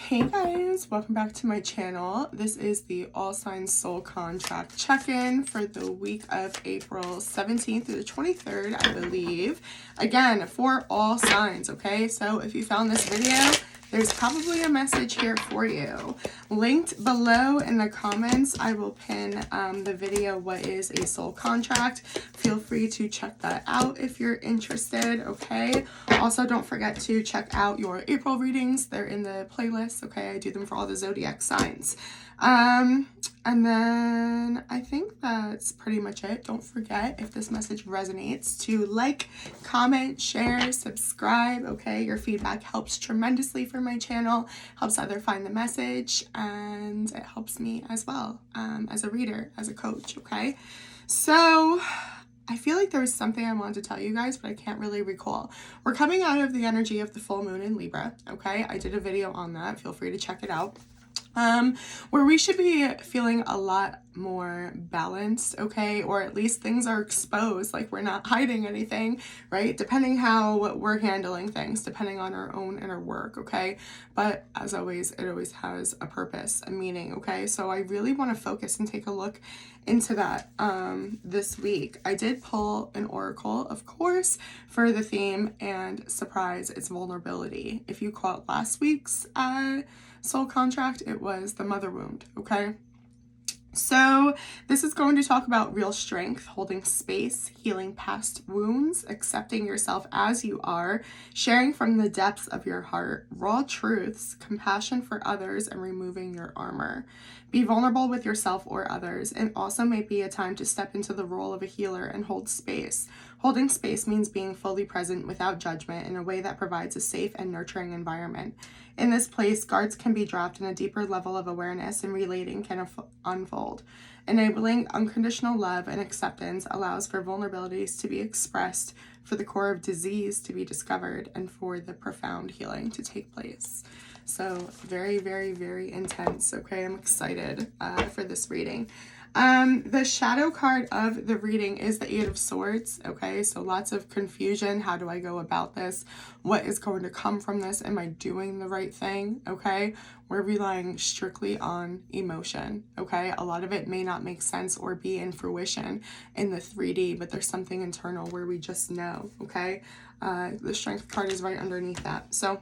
Hey guys, welcome back to my channel. This is the All Signs Soul Contract check-in for the week of April 17th through the 23rd, I believe. Again, for all signs, okay? So if you found this video, there's probably a message here for you. Linked below in the comments, I will pin the video, What is a Soul Contract? Feel free to check that out if you're interested, okay? Also, don't forget to check out your April readings. They're in the playlist, okay? I do them for all the zodiac signs. And then I think that's pretty much it. Don't forget, if this message resonates, to like, comment, share, subscribe, okay? Your feedback helps tremendously for my channel, helps others find the message, and it helps me as well, as a reader, as a coach, okay? So I feel like there was something I wanted to tell you guys, but I can't really recall. We're coming out of the energy of the full moon in Libra, okay? I did a video on that. Feel free to check it out. Where we should be feeling a lot more balanced, okay? Or at least things are exposed, like we're not hiding anything, right? Depending how we're handling things, depending on our own inner work, okay? But as always, it always has a purpose, a meaning, okay? So I really want to focus and take a look into that this week. I did pull an oracle, of course, for the theme, and surprise, it's vulnerability. If you caught last week's soul contract, it was the mother wound, okay? So this is going to talk about real strength, holding space, healing past wounds, accepting yourself as you are, sharing from the depths of your heart, raw truths, compassion for others, and removing your armor. Be vulnerable with yourself or others. It also may be a time to step into the role of a healer and hold space. Holding space means being fully present without judgment in a way that provides a safe and nurturing environment. In this place, guards can be dropped and a deeper level of awareness and relating can unfold. Enabling unconditional love and acceptance allows for vulnerabilities to be expressed, for the core of disease to be discovered, and for the profound healing to take place. So very, very, very intense. Okay, I'm excited for this reading. The shadow card of the reading is the Eight of Swords, okay? So lots of confusion. How do I go about this? What is going to come from this? Am I doing the right thing, okay? We're relying strictly on emotion, okay? A lot of it may not make sense or be in fruition in the 3D, but there's something internal where we just know, okay? The Strength card is right underneath that. So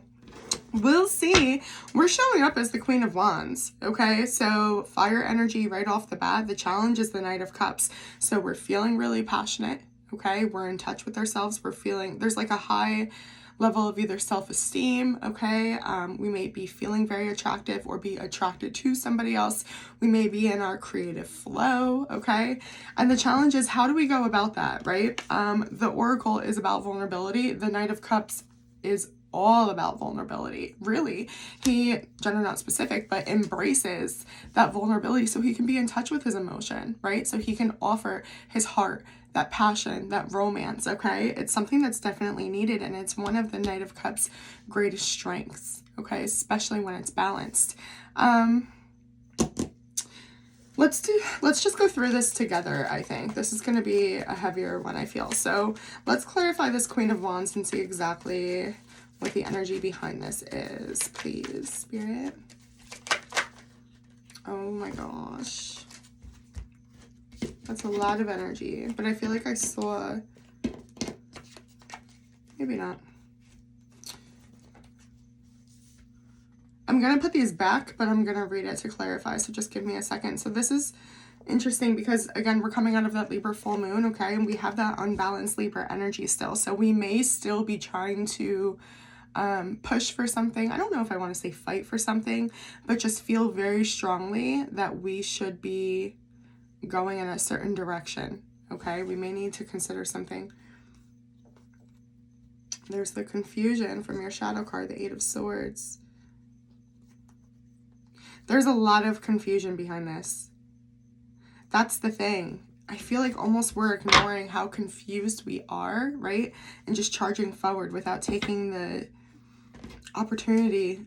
we'll see. We're showing up as the Queen of Wands, okay? So fire energy right off the bat. The challenge is the Knight of Cups. So we're feeling really passionate, okay? We're in touch with ourselves. We're feeling, there's like a high level of either self-esteem, okay? We may be feeling very attractive or be attracted to somebody else. We may be in our creative flow, okay? And the challenge is, how do we go about that, right? The Oracle is about vulnerability. The Knight of Cups is all about vulnerability, really. He, gender not specific, but embraces that vulnerability so he can be in touch with his emotion, right? So he can offer his heart, that passion, that romance, okay? It's something that's definitely needed, and it's one of the Knight of Cups' greatest strengths, okay? Especially when it's balanced. Let's just go through this together, I think. This is going to be a heavier one, I feel. So let's clarify this Queen of Wands and see exactly what the energy behind this is, please, Spirit. Oh my gosh. That's a lot of energy, but I feel like I saw, maybe not. I'm going to put these back, but I'm going to read it to clarify, so just give me a second. So this is interesting because, again, we're coming out of that Libra full moon, okay? And we have that unbalanced Libra energy still. So we may still be trying to push for something. I don't know if I want to say fight for something, but just feel very strongly that we should be going in a certain direction, okay? We may need to consider something. There's the confusion from your shadow card, the Eight of Swords. There's a lot of confusion behind this. That's the thing. I feel like almost we're ignoring how confused we are, right? And just charging forward without taking the opportunity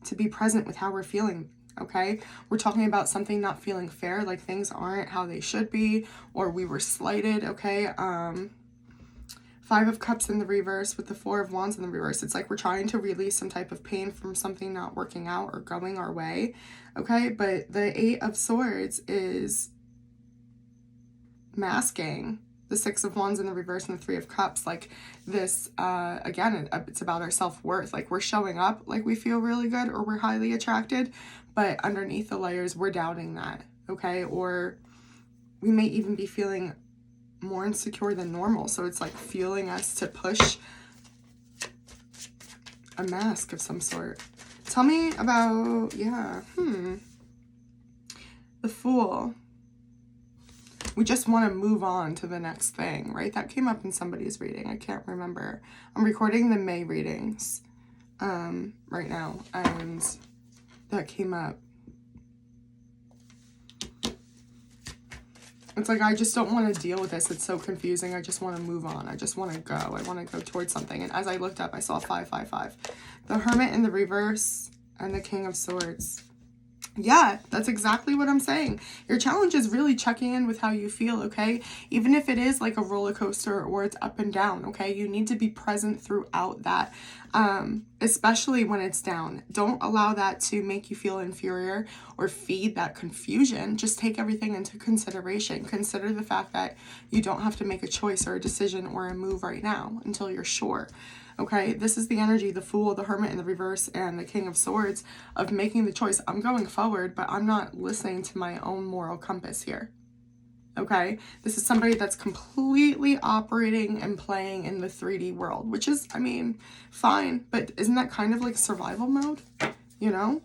to be present with how we're feeling, okay? We're talking about something not feeling fair, like things aren't how they should be, or we were slighted, okay? Five of Cups in the reverse with the Four of Wands in the reverse. It's like we're trying to release some type of pain from something not working out or going our way. Okay, but the Eight of Swords is masking the Six of Wands in the reverse and the Three of Cups. Like this, again, it's about our self-worth. Like we're showing up like we feel really good or we're highly attracted, but underneath the layers, we're doubting that, okay? Or we may even be feeling more insecure than normal. So it's like fueling us to push a mask of some sort. Tell me about, yeah, the Fool. We just want to move on to the next thing, right? That came up in somebody's reading. I can't remember. I'm recording the May readings right now, and that came up. It's like, I just don't want to deal with this. It's so confusing. I just want to move on. I just want to go. I want to go towards something. And as I looked up, I saw 555. The Hermit in the reverse and the King of Swords. Yeah, that's exactly what I'm saying. Your challenge is really checking in with how you feel, okay? Even if it is like a roller coaster or it's up and down, okay? You need to be present throughout that, especially when it's down. Don't allow that to make you feel inferior or feed that confusion. Just take everything into consideration. Consider the fact that you don't have to make a choice or a decision or a move right now until you're sure. Okay, this is the energy, the Fool, the Hermit in the reverse, and the King of Swords of making the choice. I'm going forward, but I'm not listening to my own moral compass here. Okay, this is somebody that's completely operating and playing in the 3D world, which is, I mean, fine, but isn't that kind of like survival mode? You know?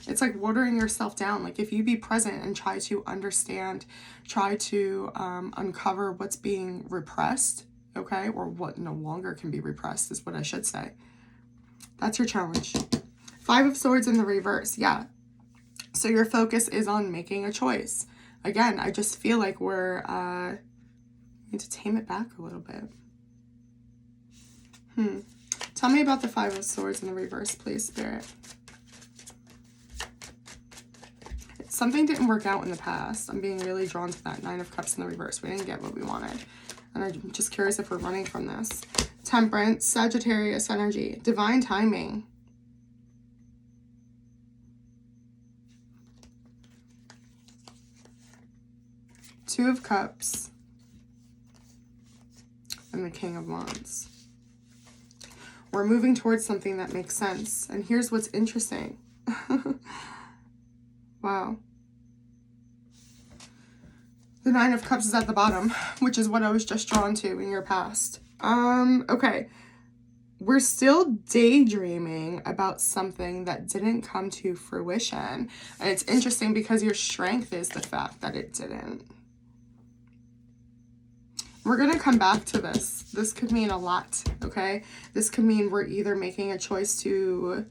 It's like watering yourself down. Like if you be present and try to understand, try to uncover what's being repressed, okay, or what no longer can be repressed is what I should say. That's your challenge. Five of Swords in the reverse, yeah. So your focus is on making a choice. Again, I just feel like we're, need to tame it back a little bit. Tell me about the Five of Swords in the reverse, please, Spirit. Something didn't work out in the past. I'm being really drawn to that Nine of Cups in the reverse. We didn't get what we wanted. And I'm just curious if we're running from this. Temperance, Sagittarius energy, divine timing. Two of Cups. And the King of Wands. We're moving towards something that makes sense. And here's what's interesting. Wow. The Nine of Cups is at the bottom, which is what I was just drawn to in your past. Okay. We're still daydreaming about something that didn't come to fruition. And it's interesting because your strength is the fact that it didn't. We're going to come back to this. This could mean a lot, okay? This could mean we're either making a choice to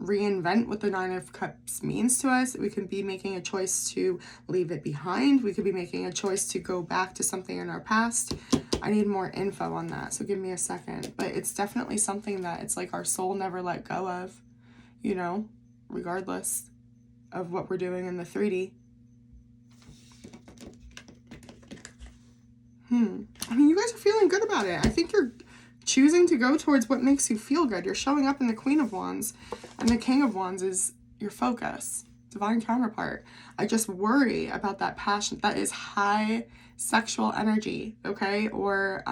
reinvent what the Nine of Cups means to us. We could be making a choice to leave it behind. We could be making a choice to go back to something in our past. I need more info on that, so give me a second. But it's definitely something that it's like our soul never let go of, you know, regardless of what we're doing in the 3D. I mean, you guys are feeling good about it. I think you're choosing to go towards what makes you feel good. You're showing up in the Queen of Wands, and the King of Wands is your focus, divine counterpart. I just worry about that passion. That is high sexual energy, okay? Or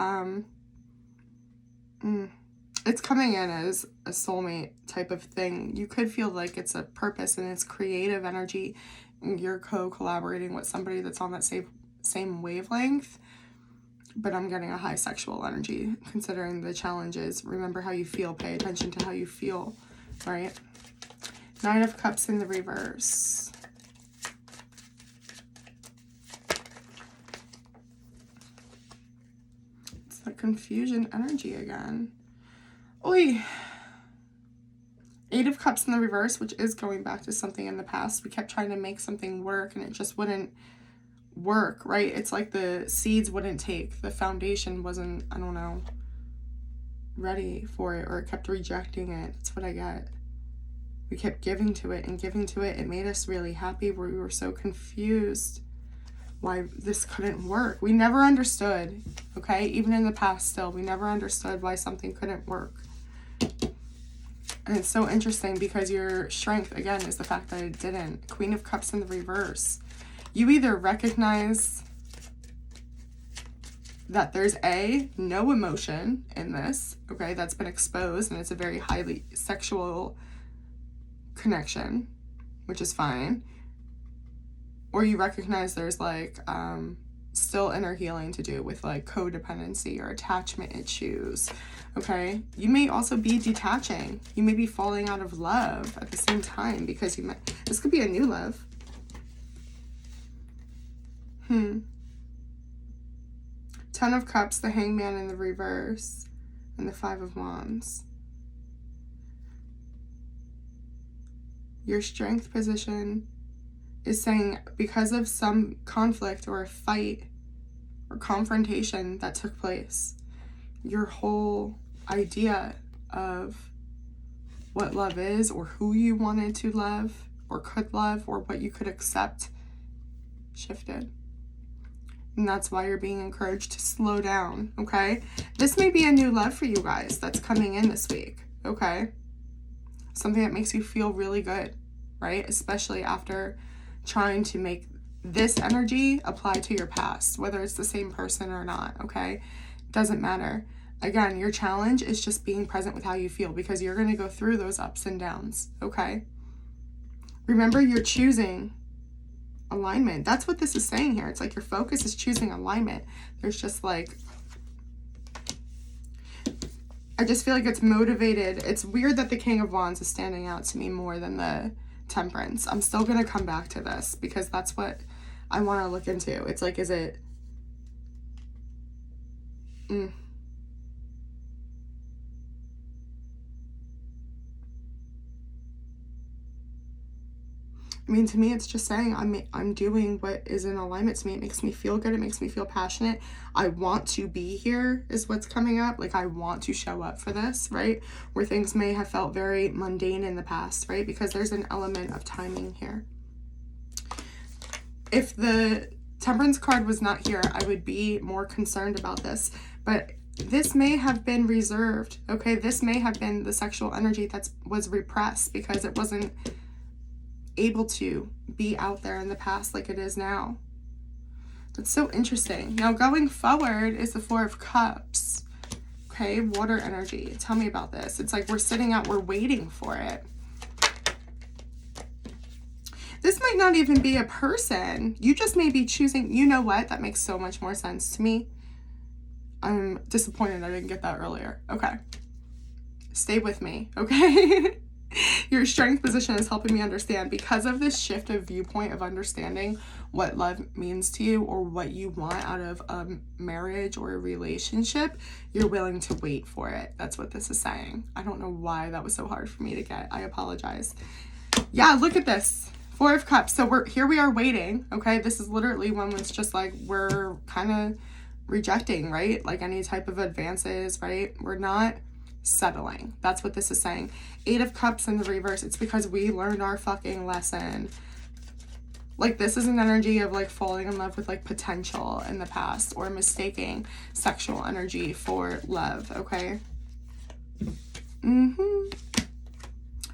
it's coming in as a soulmate type of thing. You could feel like it's a purpose and it's creative energy, and you're co-collaborating with somebody that's on that same wavelength. But I'm getting a high sexual energy, considering the challenges. Remember how you feel. Pay attention to how you feel, right? Nine of Cups in the reverse. It's the confusion energy again. Oy. Eight of Cups in the reverse, which is going back to something in the past. We kept trying to make something work, and it just wouldn't work, right? It's like the seeds wouldn't take. The foundation wasn't, I don't know, ready for it, or it kept rejecting it. That's what I get. We kept giving to it and giving to it. It made us really happy, where we were so confused. why this couldn't work. We never understood, okay? Even in the past still, we never understood why something couldn't work. And it's so interesting because your strength, again, is the fact that it didn't. Queen of Cups in the reverse. You either recognize that there's no emotion in this, okay? That's been exposed, and it's a very highly sexual connection, which is fine. Or you recognize there's like still inner healing to do with like codependency or attachment issues, okay? You may also be detaching. You may be falling out of love at the same time because this could be a new love. Ten of Cups, the Hangman in the reverse, and the Five of Wands. Your strength position is saying because of some conflict or a fight or confrontation that took place, your whole idea of what love is or who you wanted to love or could love or what you could accept shifted. And that's why you're being encouraged to slow down, okay? This may be a new love for you guys that's coming in this week, okay? Something that makes you feel really good, right? Especially after trying to make this energy apply to your past, whether it's the same person or not, okay? Doesn't matter. Again, your challenge is just being present with how you feel because you're going to go through those ups and downs, okay? Remember, you're choosing alignment. That's what this is saying here. It's like your focus is choosing alignment. There's just like, I just feel like it's motivated. It's weird that the King of Wands is standing out to me more than the Temperance. I'm still going to come back to this because that's what I want to look into. It's like, is it... I mean, to me, it's just saying I'm doing what is in alignment to me. It makes me feel good. It makes me feel passionate. I want to be here is what's coming up. Like, I want to show up for this, right? Where things may have felt very mundane in the past, right? Because there's an element of timing here. If the Temperance card was not here, I would be more concerned about this. But this may have been reserved, okay? This may have been the sexual energy that was repressed because it wasn't able to be out there in the past like it is now. That's so interesting. Now going forward is the Four of Cups. Okay, water energy. Tell me about this. It's like we're waiting for it. This might not even be a person. You just may be choosing, you know what? That makes so much more sense to me. I'm disappointed I didn't get that earlier. Okay. Stay with me, okay? Your strength position is helping me understand because of this shift of viewpoint of understanding what love means to you or what you want out of a marriage or a relationship. You're willing to wait for it. That's what this is saying. I don't know why that was so hard for me to get. I apologize. Yeah, look at this. Four of Cups. So we are waiting. Okay. This is literally when it's just like, we're kind of rejecting, right? Like any type of advances, right? We're not settling. That's what this is saying. Eight of Cups in the reverse. It's because we learned our fucking lesson. Like, this is an energy of like falling in love with like potential in the past or mistaking sexual energy for love. Okay.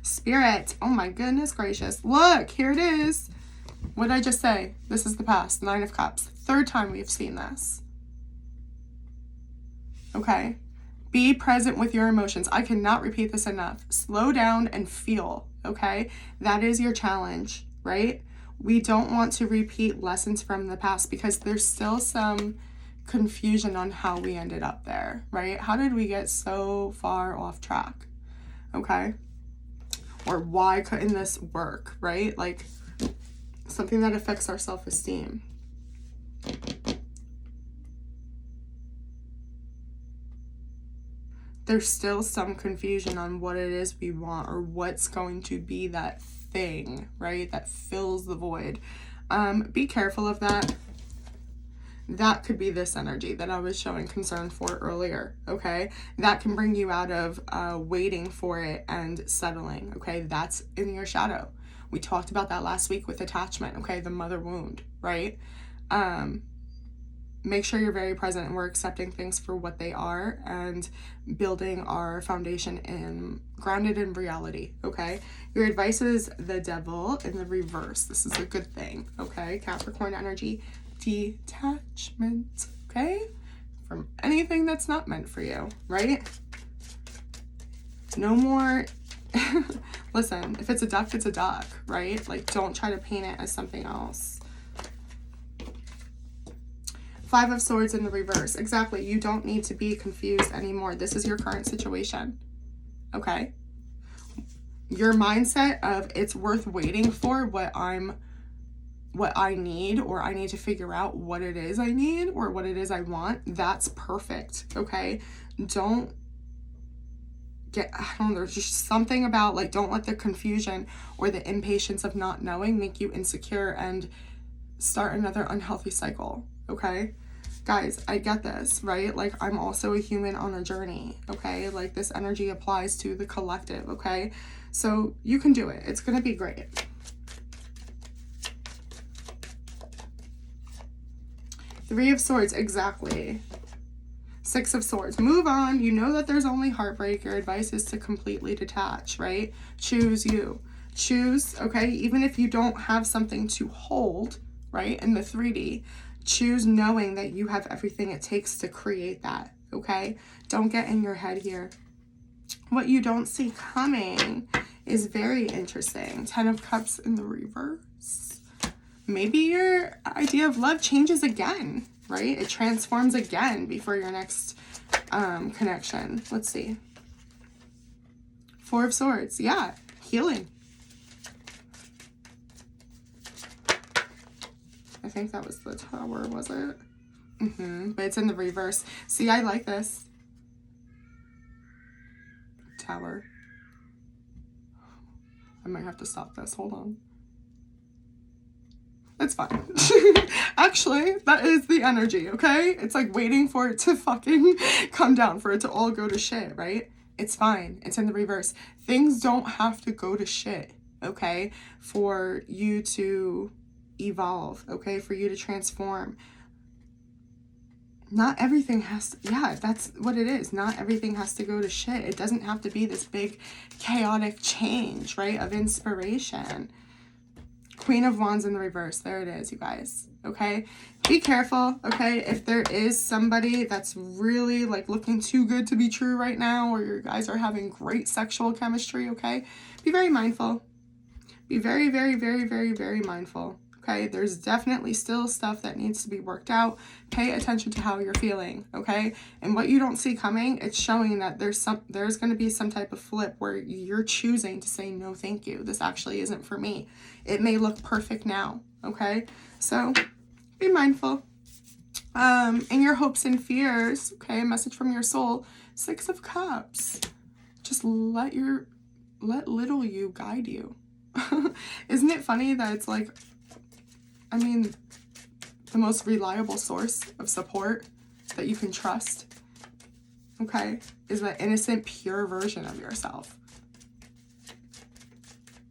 Spirit. Oh my goodness gracious. Look, here it is. What did I just say? This is the past. Nine of Cups. Third time we've seen this. Okay. Be present with your emotions. I cannot repeat this enough. Slow down and feel, okay? That is your challenge, right? We don't want to repeat lessons from the past because there's still some confusion on how we ended up there, right? How did we get so far off track, okay? Or why couldn't this work, right? Like something that affects our self-esteem. There's still some confusion on what it is we want or what's going to be that thing, right? That fills the void. Be careful of that. That could be this energy that I was showing concern for earlier, okay? That can bring you out of waiting for it and settling, okay? That's in your shadow. We talked about that last week with attachment, okay? The mother wound, right? Make sure you're very present and we're accepting things for what they are and building our foundation in grounded in reality, okay? Your advice is the Devil in the reverse. This is a good thing, okay? Capricorn energy, detachment, okay? From anything that's not meant for you, right? No more, listen, if it's a duck, it's a duck, right? Like, don't try to paint it as something else. Five of Swords in the reverse. Exactly. You don't need to be confused anymore. This is your current situation. Okay? Your mindset of it's worth waiting for what I need, or I need to figure out what it is I need or what it is I want. That's perfect. Okay? Don't get, I don't know, there's just something about, like, don't let the confusion or the impatience of not knowing make you insecure and start another unhealthy cycle. Okay, guys, I get this, right? Like, I'm also a human on a journey, okay? Like, this energy applies to the collective, okay? So you can do it. It's gonna be great. Three of Swords, exactly. Six of Swords, move on. You know that there's only heartbreak. Your advice is to completely detach, right? Choose you. Choose, okay? Even if you don't have something to hold, right, in the 3D, choose knowing that you have everything it takes to create that, okay? Don't get in your head here. What you don't see coming is very interesting. 10 of Cups in the reverse. Maybe your idea of love changes again, right? It transforms again before your next connection. Let's see. Four of Swords. Yeah, healing. I think that was the Tower, was it? But it's in the reverse. See, I like this. Tower. I might have to stop this. Hold on. It's fine. Actually, that is the energy, okay? It's like waiting for it to fucking come down, for it to all go to shit, right? It's fine. It's in the reverse. Things don't have to go to shit, okay? For you to evolve, okay? For you to transform. Not everything has to, yeah, that's what it is. Not everything has to go to shit. It doesn't have to be this big chaotic change, right? Of inspiration. Queen of Wands in the reverse. There it is, you guys. Okay? Be careful, okay? If there is somebody that's really, like, looking too good to be true right now, or you guys are having great sexual chemistry, okay? Be very mindful. Be very, very, very, very, very mindful. Okay, there's definitely still stuff that needs to be worked out. Pay attention to how you're feeling, okay? And what you don't see coming, it's showing that there's going to be some type of flip where you're choosing to say, no, thank you. This actually isn't for me. It may look perfect now, okay? So be mindful. And your hopes and fears, okay? A message from your soul. 6 of Cups. Just let little you guide you. Isn't it funny that it's like, I mean, the most reliable source of support that you can trust, okay, is the innocent, pure version of yourself.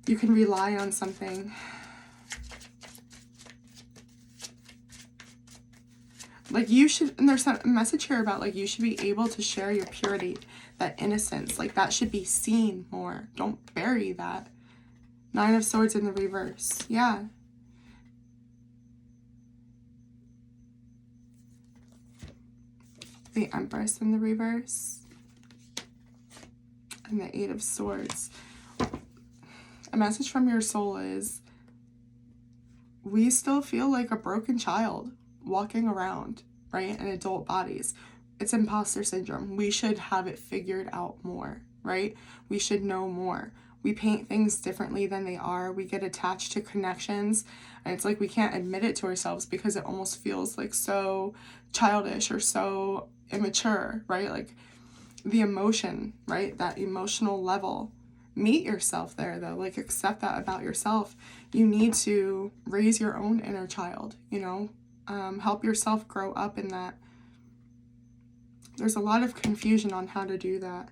You can rely on something. Like, you should, and there's a message here about, like, you should be able to share your purity, that innocence. Like, that should be seen more. Don't bury that. 9 of Swords in the reverse. Yeah. The Empress in the reverse. And the 8 of Swords. A message from your soul is, we still feel like a broken child walking around, right, in adult bodies. It's imposter syndrome. We should have it figured out more, right? We should know more. We paint things differently than they are. We get attached to connections, and it's like we can't admit it to ourselves because it almost feels like so childish or so immature, right? Like the emotion, right? That emotional level. Meet yourself there, though. Like, accept that about yourself. You need to raise your own inner child, you know? Help yourself grow up in that. There's a lot of confusion on how to do that.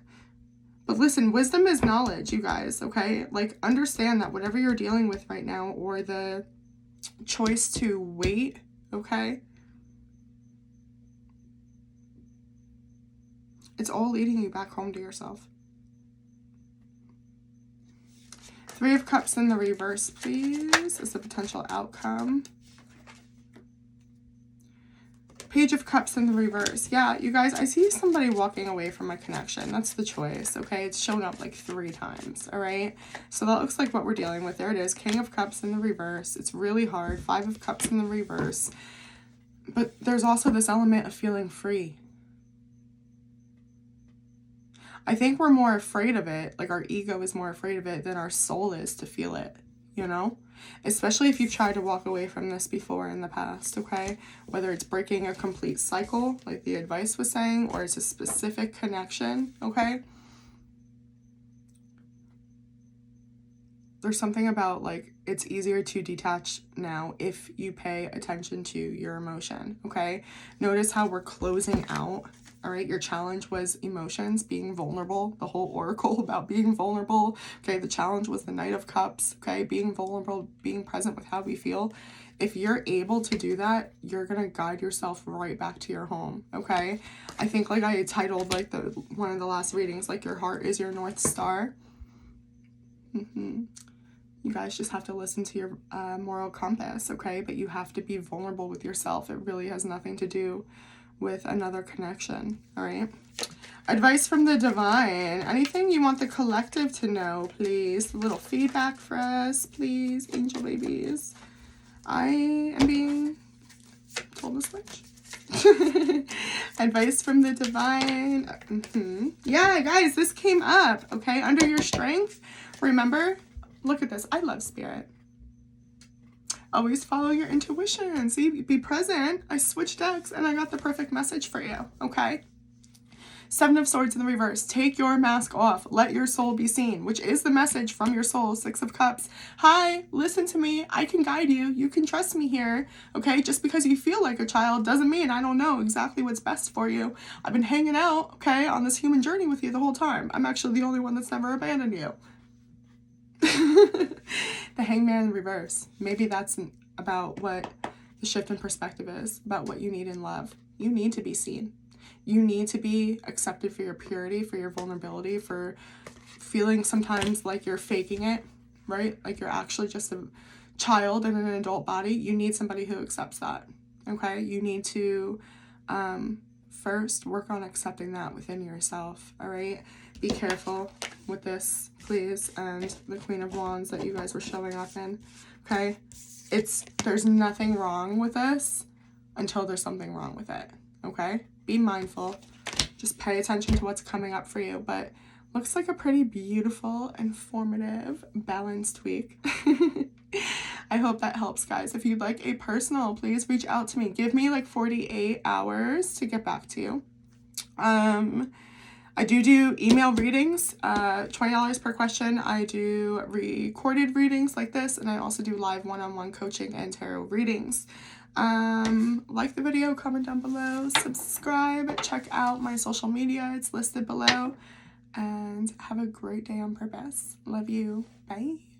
But listen, wisdom is knowledge, you guys, okay? Like, understand that whatever you're dealing with right now, or the choice to wait, okay? It's all leading you back home to yourself. Three of Cups in the reverse, please, is the potential outcome. Page of Cups in the reverse. Yeah, you guys, I see somebody walking away from a connection. That's the choice, okay? It's shown up like 3 times, all right? So that looks like what we're dealing with. There it is, King of Cups in the reverse. It's really hard. 5 of Cups in the reverse. But there's also this element of feeling free. I think we're more afraid of it, like our ego is more afraid of it than our soul is to feel it, you know? Especially if you've tried to walk away from this before in the past, okay? Whether it's breaking a complete cycle, like the advice was saying, or it's a specific connection, okay? There's something about, like, it's easier to detach now if you pay attention to your emotion, okay? Notice how we're closing out. All right, your challenge was emotions, being vulnerable, the whole oracle about being vulnerable. Okay, the challenge was the Knight of Cups, okay, being vulnerable, being present with how we feel. If you're able to do that, you're going to guide yourself right back to your home, okay? I think, like I titled, like, one of the last readings, like, your heart is your North Star. You guys just have to listen to your moral compass, okay? But you have to be vulnerable with yourself. It really has nothing to do with another connection, all right? Advice from the divine. Anything you want the collective to know, please. A little feedback for us, please, angel babies. I am being told to switch. Advice from the divine. Yeah, guys, this came up, okay? Under your strength, remember, look at this. I love spirit. Always follow your intuition. See, be present. I switched decks and I got the perfect message for you, okay? 7 of Swords in the reverse. Take your mask off. Let your soul be seen, which is the message from your soul. 6 of Cups. Hi, listen to me. I can guide you. You can trust me here, okay? Just because you feel like a child doesn't mean I don't know exactly what's best for you. I've been hanging out, okay, on this human journey with you the whole time. I'm actually the only one that's never abandoned you. The Hangman in reverse. Maybe that's about what the shift in perspective is, about what you need in love. You need to be seen. You need to be accepted for your purity, for your vulnerability, for feeling sometimes like you're faking it, right? Like you're actually just a child in an adult body. You need somebody who accepts that, okay? You need to first work on accepting that within yourself, all right? Be careful with this, please, and the Queen of Wands that you guys were showing up in, okay? There's nothing wrong with this until there's something wrong with it, okay? Be mindful. Just pay attention to what's coming up for you, but looks like a pretty beautiful, informative, balanced week. I hope that helps, guys. If you'd like a personal, please reach out to me. Give me like 48 hours to get back to you. I do email readings, $20 per question. I do recorded readings like this, and I also do live one-on-one coaching and tarot readings. Like the video, comment down below, subscribe, check out my social media. It's listed below, and have a great day on purpose. Love you. Bye.